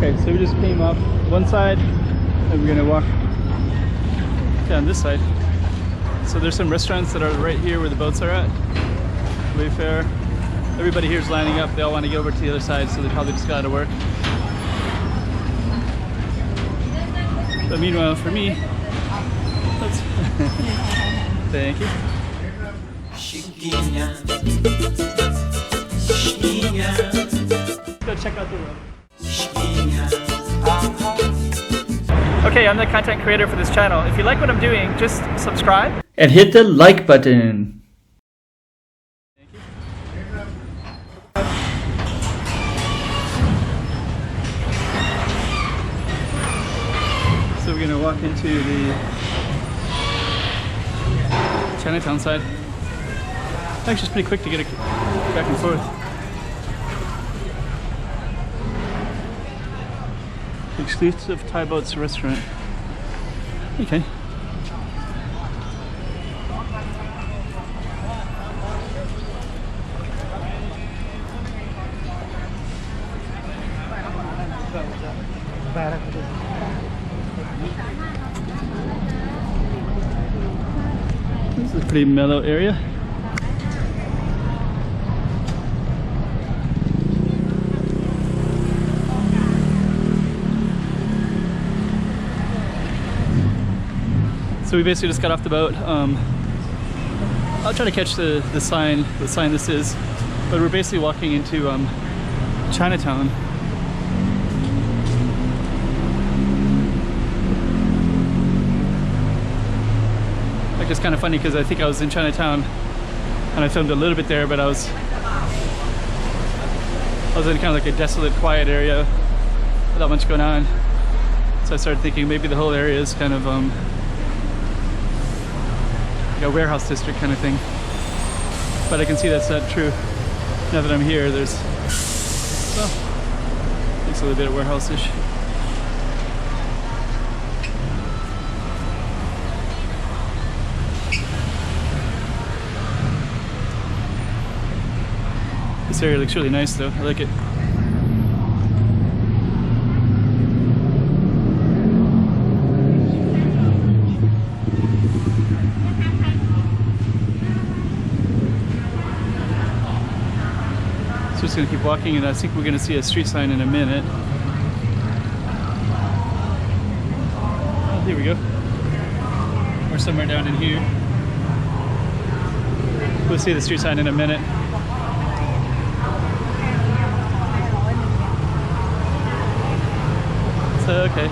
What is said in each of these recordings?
Okay, so we just came up one side and we're gonna walk down this side. So there's some restaurants that are right here where the boats are at. Wayfair. Everybody here is lining up. They all want to get over to the other side, so they probably just got out of work. But meanwhile, for me, let's thank you. Go check out the road. Okay, I'm the content creator for this channel. If you like what I'm doing, just subscribe and hit the like button. Thank you. So we're gonna walk into the Chinatown side. Actually, it's pretty quick to get back and forth. Exclusive Thai Boats restaurant. Okay. This is a pretty mellow area. So we basically just got off the boat. I'll try to catch the sign this is, but we're basically walking into Chinatown. Like, it's kind of funny because I think I was in Chinatown and I filmed a little bit there, but I was in kind of like a desolate, quiet area without much going on. So I started thinking maybe the whole area is kind of like a warehouse district kind of thing, but I can see that's not true. Now that I'm here, there's, well, it's a little bit of warehouse-ish. This area looks really nice though, I like it. So just gonna keep walking, and I think we're gonna see a street sign in a minute. Oh, here we go. Or somewhere down in here. We'll see the street sign in a minute. So, okay.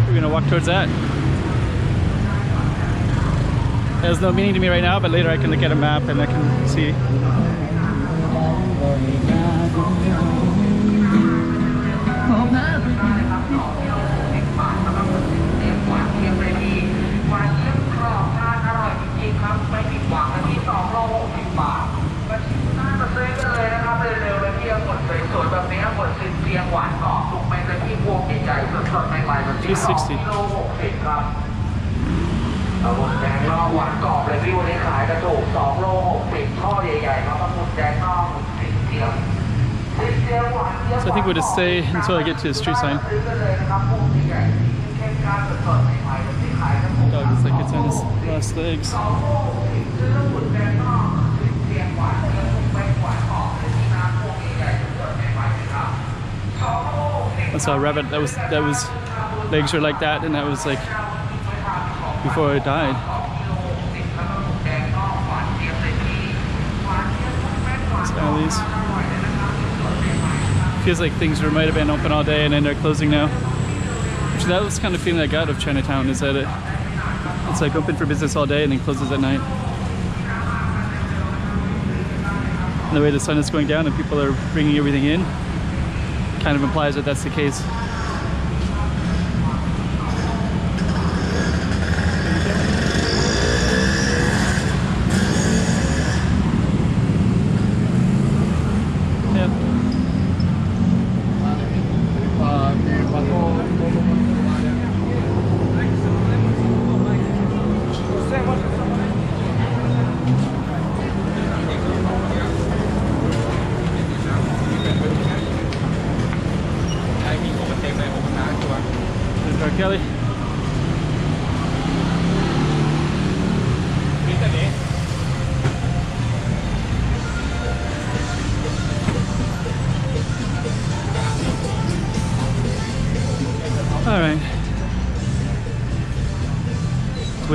We're gonna walk towards that. It has no meaning to me right now, but later I can look at a map and I can see. $260. หมุนแดงนอกหวานกรอบเลยพี่วันนี้ขายกระถูก2 โล 60ข้อใหญ่ๆครับหมุนแดงนอกหมุนสีเขียว So I think we'll just stay until I get to the street sign. Dog looks like it's on his last legs. I saw a rabbit that was legs were like that, and that was like before it died. Sally's. Feels like things might have been open all day and then they're closing now. Which that was kind of feeling I got of Chinatown, is that it's like open for business all day and then closes at night. And the way the sun is going down and people are bringing everything in kind of implies that that's the case.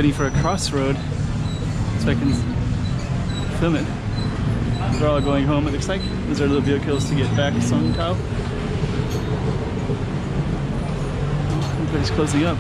waiting for a crossroad so I can film it. They're all going home, it looks like. These are little vehicles to get back Song Tao. Everybody's closing up.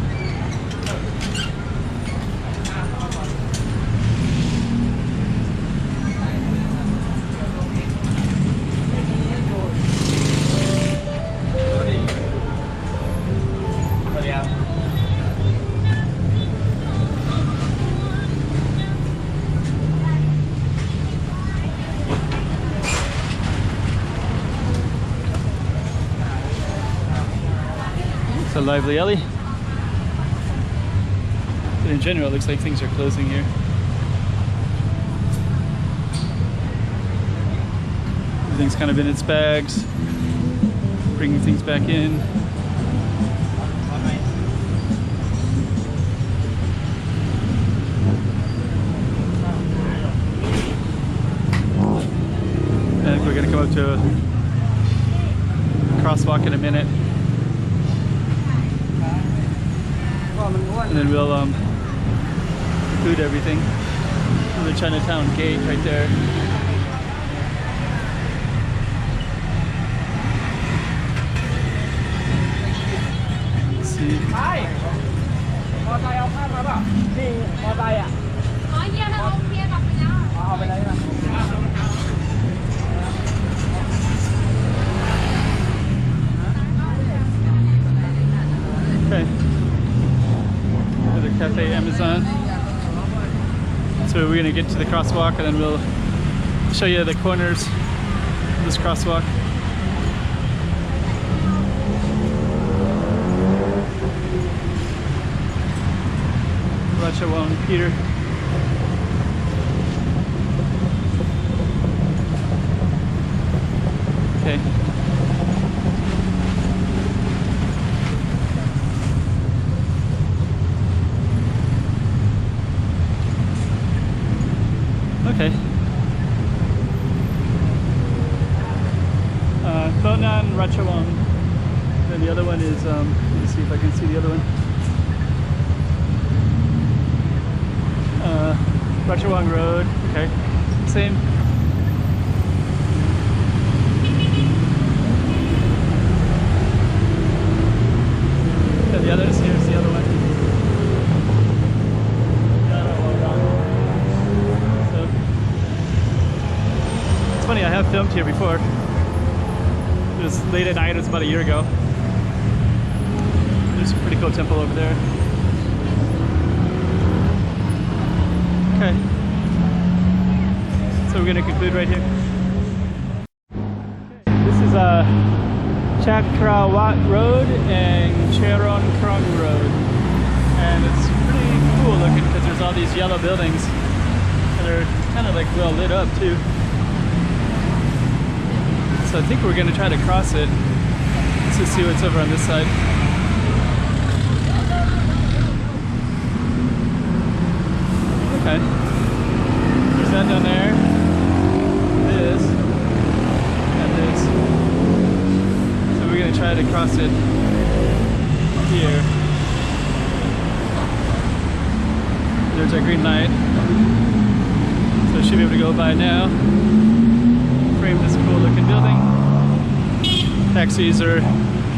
It's a lively alley. But in general, it looks like things are closing here. Everything's kind of in its bags, bringing things back in. And we're gonna come up to a crosswalk in a minute. And then we'll include everything. The Chinatown gate right there. Let's see. Hi. มอไซค์เอาข้ามมาเปล่านี่มอไซค์อ่ะอ๋อเฮียเราเฮียกลับไปแล้วเอาไปเลยนะ Okay. Another Cafe Amazon. So we're gonna get to the crosswalk and then we'll show you the corners of this crosswalk. Ratchawang Peter. Okay. Okay. Thonan Ratchawang. Then the other one is, let me see if I can see the other one. Ratchawang Road. Okay. Same. And the others, here's the other one. Funny, I have filmed here before. It was late at night, it was about a year ago. There's a pretty cool temple over there. Okay. So we're gonna conclude right here. This is Chakrawat Road and Cheron Krong Road. And it's pretty cool looking because there's all these yellow buildings that are kind of like well lit up too. So I think we're going to try to cross it. Let's just see what's over on this side. Okay. There's that down there. This. And this. So we're going to try to cross it here. There's our green light. So it should be able to go by now. Frame this cool looking building. Taxis are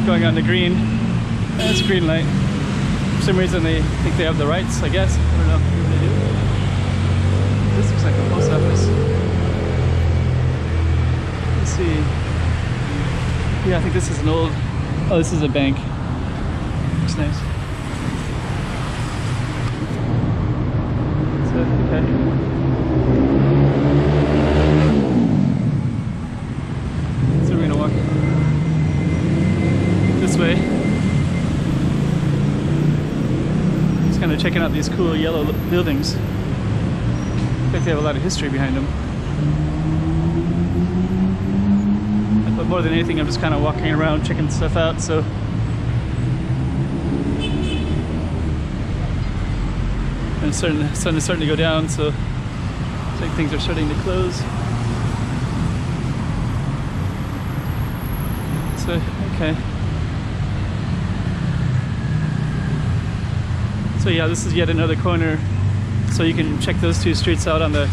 going on the green. And it's green light. For some reason they think they have the rights, I guess. I don't know if they do. This looks like a post office. Let's see. Yeah, I think this is an old... Oh, this is a bank. Looks nice. So, okay. This way. Just kind of checking out these cool yellow buildings. Looks like they have a lot of history behind them. But more than anything, I'm just kind of walking around checking stuff out. So and the sun is starting to go down, so it's like things are starting to close. So okay. So yeah, this is yet another corner So you can check those two streets out on the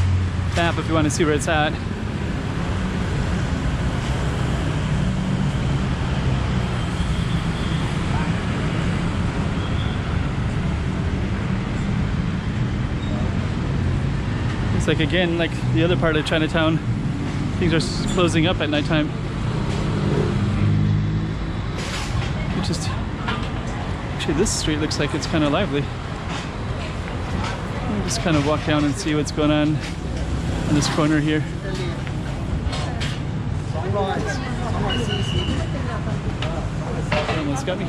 map if you want to see where it's at. It's like, again, like the other part of Chinatown, things are closing up at nighttime. Which is, actually this street looks like it's kind of lively. We'll just kind of walk down and see what's going on this corner here. Almost got me.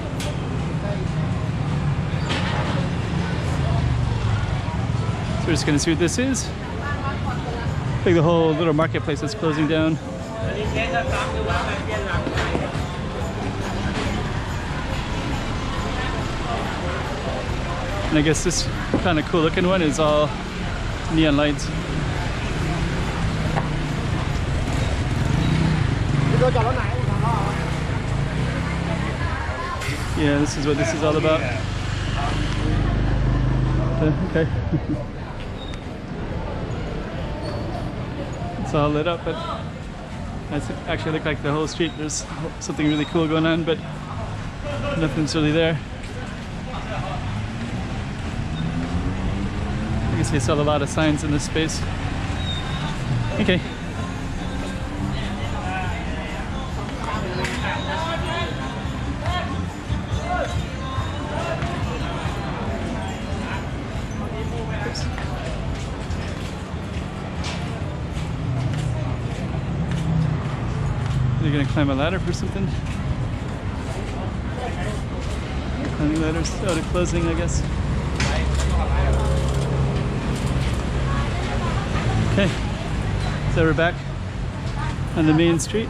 So we're just gonna see what this is. I think the whole little marketplace is closing down. And I guess this kind of cool looking one is all neon lights. Yeah, this is what this is all about. Okay. It's all lit up, but it actually look like the whole street there's something really cool going on, but nothing's really there. I guess they sell a lot of signs in this space. Okay. You're gonna climb a ladder for something? Climbing ladders. Oh, they're closing, I guess. Okay, so we're back on the main street.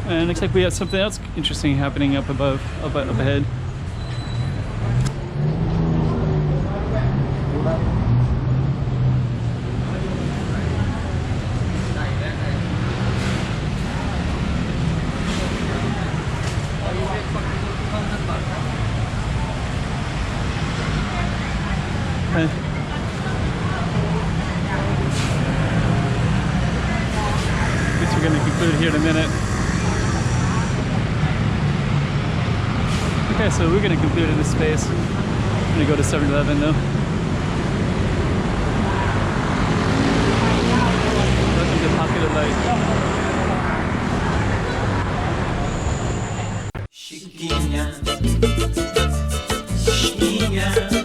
And looks like we have something else interesting happening up above, up ahead. Okay. Guess we're going to conclude here in a minute. Okay, so we're going to conclude in this space. I'm going to go to 7-Eleven though. Welcome to Popular Light. Chiquinha, chiquinha.